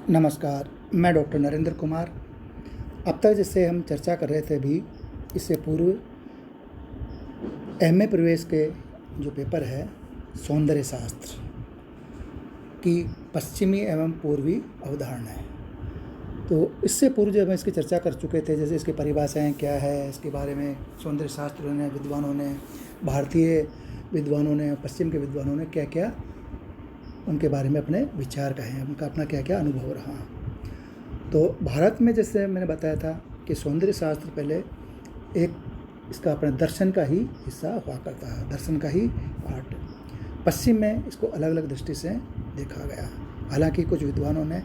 नमस्कार, मैं डॉक्टर नरेंद्र कुमार। अब तक जिससे हम चर्चा कर रहे थे अभी, इससे पूर्व एमए प्रवेश के जो पेपर है सौंदर्य शास्त्र की पश्चिमी एवं पूर्वी अवधारणाएं, तो इससे पूर्व जब हम इसकी चर्चा कर चुके थे, जैसे इसकी परिभाषाएं क्या है, इसके बारे में सौंदर्य शास्त्रियों ने, विद्वानों ने, भारतीय विद्वानों ने, पश्चिम के विद्वानों ने क्या क्या उनके बारे में अपने विचार कहे, उनका अपना क्या क्या अनुभव रहा। तो भारत में जैसे मैंने बताया था कि सौंदर्य शास्त्र पहले एक इसका अपने दर्शन का ही हिस्सा हुआ करता है, दर्शन का ही पार्ट। पश्चिम में इसको अलग अलग दृष्टि से देखा गया, हालांकि कुछ विद्वानों ने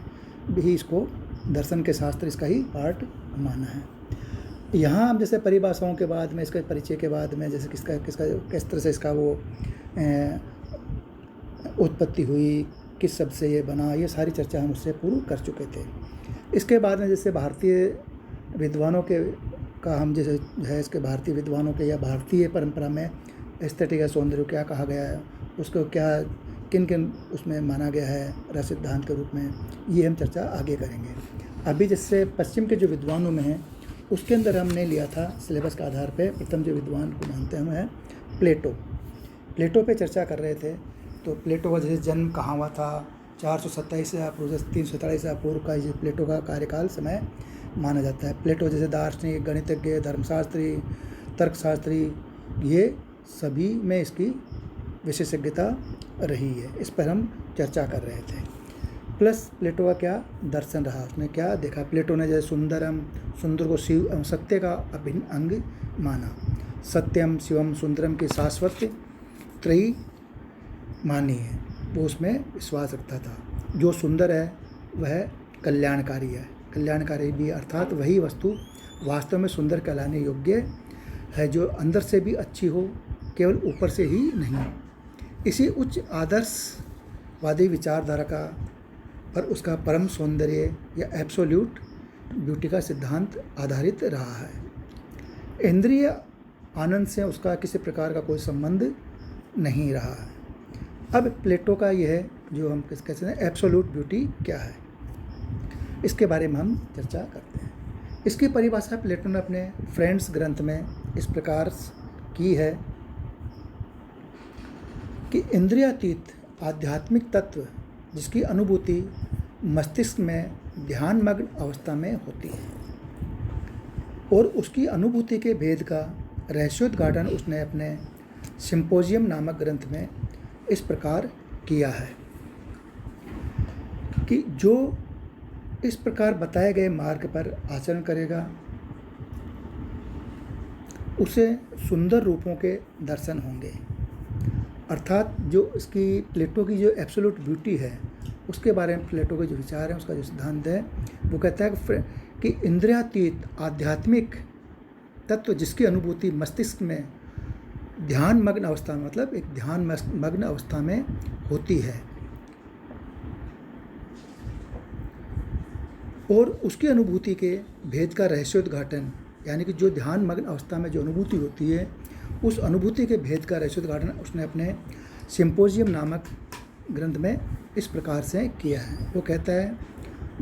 भी इसको दर्शन के शास्त्र इसका ही पार्ट माना है। यहाँ हम जैसे परिभाषाओं के बाद में, इसके परिचय के बाद में, जैसे किसका किस तरह से इसका वो उत्पत्ति हुई, किस शब्द से ये बना, ये सारी चर्चा हम उससे पूर्व कर चुके थे। इसके बाद में जैसे भारतीय विद्वानों के का हम जैसे है, इसके भारतीय विद्वानों के या भारतीय परंपरा में एस्थेटिक या सौंदर्य क्या कहा गया है, उसको क्या किन किन उसमें माना गया है रस सिद्धांत के रूप में, ये हम चर्चा आगे करेंगे। अभी जैसे पश्चिम के जो विद्वानों में हैं, उसके अंदर हमने लिया था सिलेबस के आधार पर, प्रथम जो विद्वान को मानते हैं है प्लेटो पे चर्चा कर रहे थे। तो प्लेटो का जैसे जन्म कहाँ हुआ था, 427 ईसा पूर्व से 347 ईसा पूर्व का ये प्लेटो का कार्यकाल समय माना जाता है। प्लेटो जैसे दार्शनिक, गणितज्ञ, धर्मशास्त्री, तर्कशास्त्री, ये सभी में इसकी विशेषज्ञता रही है, इस पर हम चर्चा कर रहे थे। प्लस प्लेटो का क्या दर्शन रहा, उसने क्या देखा। प्लेटो ने जैसे सुंदर को शिव एवं सत्य का अभिन्न अंग माना, सत्यम शिवम सुंदरम की शाश्वत त्रयी मानी है, वो उसमें विश्वास रखता था। जो सुंदर है वह कल्याणकारी है, कल्याणकारी भी अर्थात वही वस्तु वास्तव में सुंदर कहलाने योग्य है, जो अंदर से भी अच्छी हो, केवल ऊपर से ही नहीं। इसी उच्च आदर्शवादी विचारधारा का पर उसका परम सौंदर्य या एब्सोल्यूट ब्यूटी का सिद्धांत आधारित रहा है। इंद्रिय आनंद से उसका किसी प्रकार का कोई संबंध नहीं रहा है। अब प्लेटो का यह है जो हम कहते हैं एब्सोल्यूट ब्यूटी क्या है, इसके बारे में हम चर्चा करते हैं। इसकी परिभाषा प्लेटो ने अपने फ्रेंड्स ग्रंथ में इस प्रकार की है कि इंद्रियातीत आध्यात्मिक तत्व जिसकी अनुभूति मस्तिष्क में ध्यानमग्न अवस्था में होती है, और उसकी अनुभूति के भेद का रहस्योद्घाटन उसने अपने सिम्पोजियम नामक ग्रंथ में इस प्रकार किया है कि जो इस प्रकार बताए गए मार्ग पर आचरण करेगा उसे सुंदर रूपों के दर्शन होंगे। अर्थात जो इसकी प्लेटो की जो एब्सोल्यूट ब्यूटी है, उसके बारे में प्लेटो के जो विचार है, उसका जो सिद्धांत है, वो कहता है कि इंद्रियातीत आध्यात्मिक तत्व जिसकी अनुभूति मस्तिष्क में ध्यान मग्न अवस्था में, मतलब एक ध्यान मग्न अवस्था में होती है, और उसकी अनुभूति के भेद का रहस्योद्घाटन, यानी कि जो ध्यान मग्न अवस्था में जो अनुभूति होती है, उस अनुभूति के भेद का रहस्योद्घाटन उसने अपने सिम्पोजियम नामक ग्रंथ में इस प्रकार से किया है। वो कहता है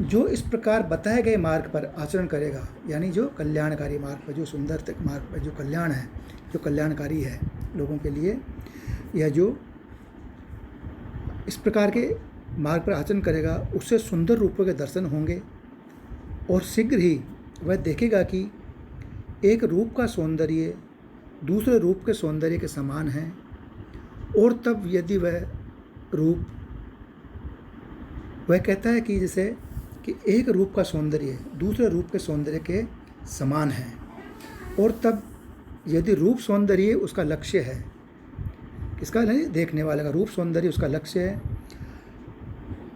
जो इस प्रकार बताए गए मार्ग पर आचरण करेगा, यानी जो कल्याणकारी मार्ग पर, जो सुंदर मार्ग पर, जो कल्याण है, जो कल्याणकारी है लोगों के लिए, यह जो इस प्रकार के मार्ग पर आचरण करेगा उससे सुंदर रूपों के दर्शन होंगे, और शीघ्र ही वह देखेगा कि एक रूप का सौंदर्य दूसरे रूप के सौंदर्य के समान है, और तब यदि वह रूप, वह कहता है कि जैसे कि एक रूप का सौंदर्य दूसरे रूप के सौंदर्य के समान है, और तब यदि रूप सौंदर्य उसका लक्ष्य है, किसका नहीं, देखने वाले का रूप सौंदर्य उसका लक्ष्य है,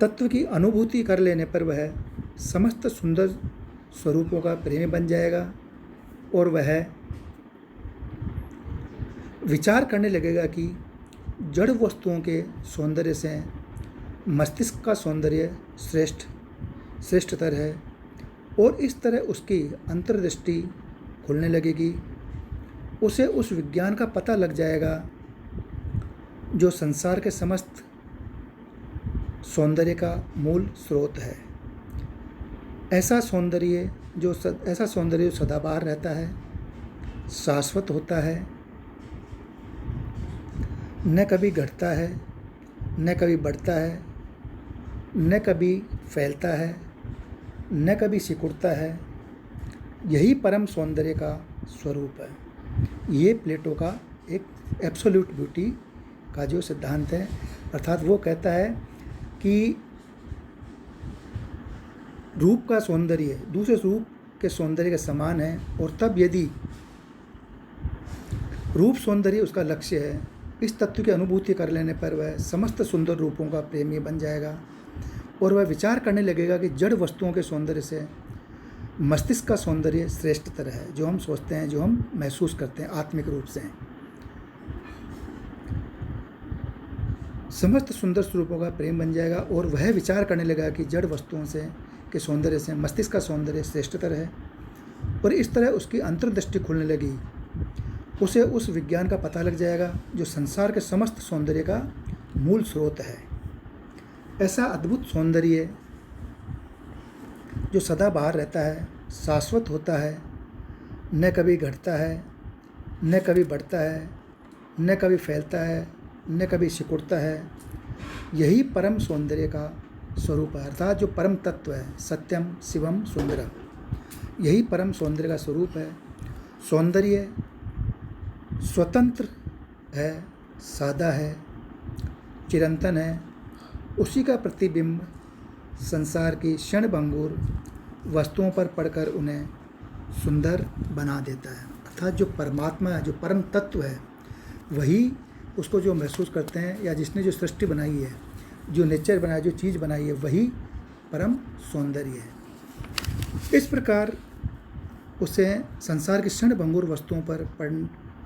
तत्व की अनुभूति कर लेने पर वह समस्त सुंदर स्वरूपों का प्रेमी बन जाएगा, और वह विचार करने लगेगा कि जड़ वस्तुओं के सौंदर्य से मस्तिष्क का सौंदर्य श्रेष्ठतर है, और इस तरह उसकी अंतर्दृष्टि खुलने लगेगी। उसे उस विज्ञान का पता लग जाएगा जो संसार के समस्त सौंदर्य का मूल स्रोत है। ऐसा सौंदर्य जो सदाबहार रहता है, शाश्वत होता है, न कभी घटता है, न कभी बढ़ता है, न कभी फैलता है, न कभी सिकुड़ता है। यही परम सौंदर्य का स्वरूप है। ये प्लेटो का एक एब्सोल्यूट ब्यूटी का जो सिद्धांत है, अर्थात वो कहता है कि रूप का सौंदर्य दूसरे रूप के सौंदर्य के समान है, और तब यदि रूप सौंदर्य उसका लक्ष्य है, इस तत्व की अनुभूति कर लेने पर वह समस्त सुंदर रूपों का प्रेमी बन जाएगा, और वह विचार करने लगेगा कि जड़ वस्तुओं के सौंदर्य से मस्तिष्क का सौंदर्य श्रेष्ठतर है, जो हम सोचते हैं, जो हम महसूस करते हैं आत्मिक रूप से। समस्त सुंदर स्वरूपों का प्रेम बन जाएगा, और वह विचार करने लगेगा कि जड़ वस्तुओं से के सौंदर्य से मस्तिष्क का सौंदर्य श्रेष्ठतर है, और इस तरह उसकी अंतर्दृष्टि खुलने लगी। उसे उस विज्ञान का पता लग जाएगा जो संसार के समस्त सौंदर्य का मूल स्रोत है। ऐसा अद्भुत सौंदर्य जो सदाबहार रहता है, शाश्वत होता है, न कभी घटता है, न कभी बढ़ता है, न कभी फैलता है, न कभी सिकुड़ता है। यही परम सौंदर्य का स्वरूप है, अर्थात जो परम तत्व है, सत्यम शिवम सुंदरम, यही परम सौंदर्य का स्वरूप है। सौंदर्य स्वतंत्र है, सादा है, चिरंतन है। उसी का प्रतिबिंब संसार की क्षणभंगुर वस्तुओं पर पड़कर उन्हें सुंदर बना देता है। अर्थात जो परमात्मा है, जो परम तत्व है, वही उसको जो महसूस करते हैं, या जिसने जो सृष्टि बनाई है, जो नेचर बनाया, जो चीज़ बनाई है, वही परम सौंदर्य है। इस प्रकार उसे संसार की क्षणभंगुर वस्तुओं पर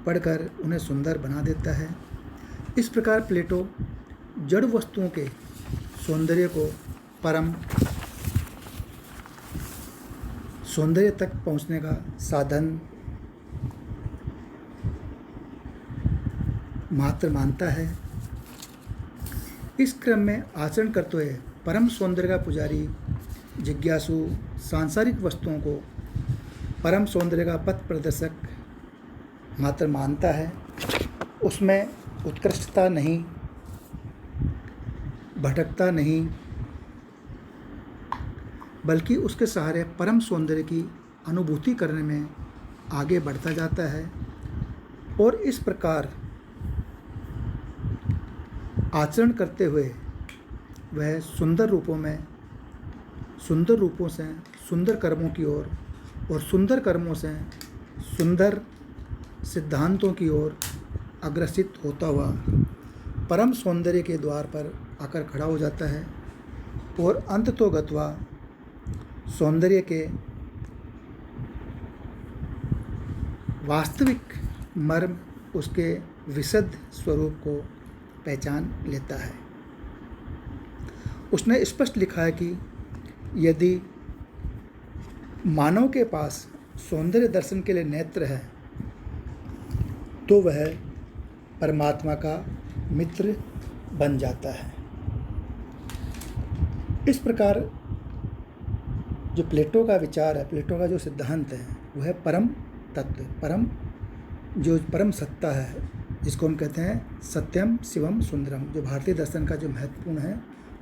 पढ़कर उन्हें सुंदर बना देता है। इस प्रकार प्लेटो जड़ वस्तुओं के सौंदर्य को परम सौंदर्य तक पहुंचने का साधन मात्र मानता है। इस क्रम में आचरण करते हुए परम सौंदर्य का पुजारी जिज्ञासु सांसारिक वस्तुओं को परम सौंदर्य का पथ प्रदर्शक मात्र मानता है। उसमें उत्कृष्टता नहीं, भटकता नहीं, बल्कि उसके सहारे परम सौंदर्य की अनुभूति करने में आगे बढ़ता जाता है, और इस प्रकार आचरण करते हुए वह सुंदर रूपों से सुंदर कर्मों की ओर, और सुंदर कर्मों से सुंदर सिद्धांतों की ओर अग्रसित होता हुआ परम सौंदर्य के द्वार पर आकर खड़ा हो जाता है, और अंततोगत्वा सौंदर्य के वास्तविक मर्म, उसके विशुद्ध स्वरूप को पहचान लेता है। उसने स्पष्ट लिखा है कि यदि मानव के पास सौंदर्य दर्शन के लिए नेत्र है, तो वह परमात्मा का मित्र बन जाता है। इस प्रकार जो प्लेटो का विचार है, प्लेटो का जो सिद्धांत है, वह है परम तत्व, परम सत्ता है, जिसको हम कहते हैं सत्यम शिवम सुंदरम। जो भारतीय दर्शन का जो महत्वपूर्ण है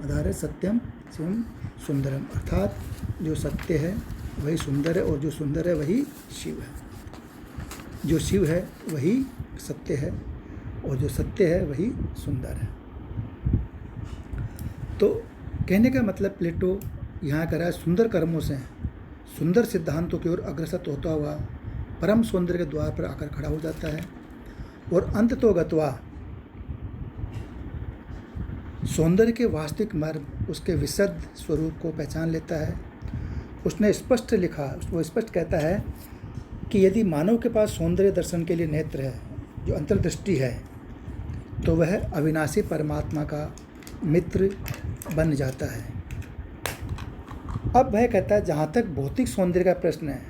आधार है सत्यम शिवम सुंदरम, अर्थात जो सत्य है वही सुंदर है, और जो सुंदर है वही शिव है। जो शिव है वही सत्य है, और जो सत्य है वही सुंदर है। तो कहने का मतलब प्लेटो यहाँ कर रहा है, सुंदर कर्मों से सुंदर सिद्धांतों की ओर अग्रसर होता हुआ परम सौंदर्य के द्वार पर आकर खड़ा हो जाता है, और अंततोगत्वा सौंदर्य के वास्तविक मर्म, उसके विशुद्ध स्वरूप को पहचान लेता है। उसने स्पष्ट लिखा, वो स्पष्ट कहता है कि यदि मानव के पास सौंदर्य दर्शन के लिए नेत्र है, जो अंतर्दृष्टि है, तो वह अविनाशी परमात्मा का मित्र बन जाता है। अब वह कहता है, जहाँ तक भौतिक सौंदर्य का प्रश्न है,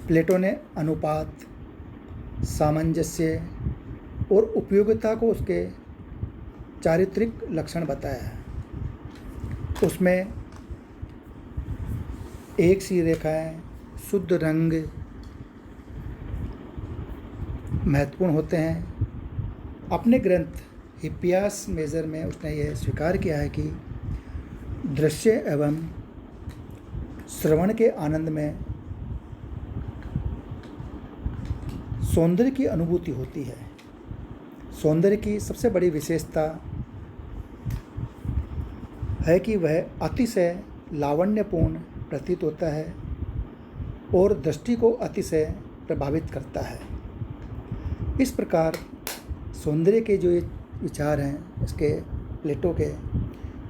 प्लेटो ने अनुपात, सामंजस्य और उपयोगिता को उसके चारित्रिक लक्षण बताया है। उसमें एक सी रेखाएं, शुद्ध रंग महत्वपूर्ण होते हैं। अपने ग्रंथ हिप्पियास मेजर में उसने यह स्वीकार किया है कि दृश्य एवं श्रवण के आनंद में सौंदर्य की अनुभूति होती है। सौंदर्य की सबसे बड़ी विशेषता है कि वह अतिशय लावण्यपूर्ण प्रतीत होता है और दृष्टि को अतिशय प्रभावित करता है। इस प्रकार सौंदर्य के जो ये विचार हैं इसके प्लेटो के,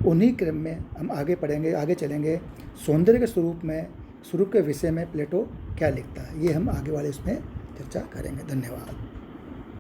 उन्हीं क्रम में हम आगे चलेंगे। सौंदर्य के स्वरूप के विषय में प्लेटो क्या लिखता है, ये हम आगे वाले उसमें चर्चा करेंगे। धन्यवाद।